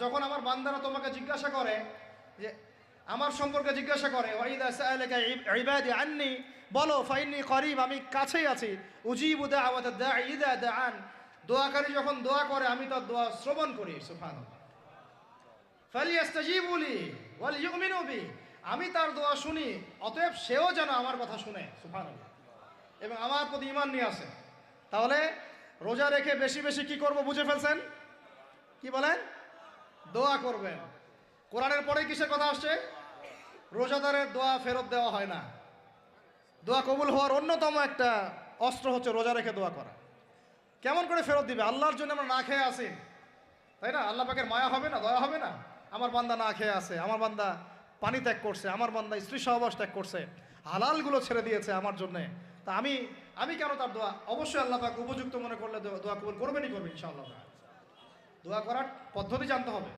যখন আমার বান্দারা তোমাকে জিজ্ঞাসা করে যে আমার সম্পর্কে জিজ্ঞাসা করে ওয়াইদা সাআলাকা ইবাদি আন্নি বলো ফাইন্নি করিব আমি কাছেই আছি উজিবু দাওয়াতাদ দাঈ ইযা দাআন দোয়াকারী যখন দোয়া করে আমি তার দোয়া শ্রবণ করি সুবহানাল্লাহ ফালিয়াস্তাজিবু লি ওয়াল ইউমিনু বি আমি তার দোয়া শুনি অতএব সেও যেন আমার কথা শুনে সুবহানাল্লাহ এবং আমার প্রতি ঈমান নিয়ে আসে। তাহলে রোজা রেখে বেশি বেশি কি করব বুঝে ফেলছেন? কি বলেন? দোয়া করবেন। কোরআনের পরে কিসের কথা আসছে? রোজাদারের দোয়া ফেরত দেওয়া হয় না। দোয়া কবুল হওয়ার অন্যতম একটা অস্ত্র হচ্ছে রোজা রেখে দোয়া করা। কেমন করে ফেরত দিবে? আল্লাহর জন্য আমরা না খেয়ে আসি, তাই না? আল্লাহ পাকের মায়া হবে না, দয়া হবে না? আমার বান্দা না খেয়ে আছে, আমার বান্দা পানি ত্যাগ করছে, আমার বান্দা স্ত্রী সহবাস ত্যাগ করছে, হালালগুলো ছেড়ে দিয়েছে আমার জন্যে, তা আমি কেন তার দোয়া? অবশ্যই আল্লাহ পাক উপযুক্ত মনে করলে দোয়া কবুল করবেনই করবেন ইনশাআল্লাহ। দোয়া করার পদ্ধতি জানতে হবে।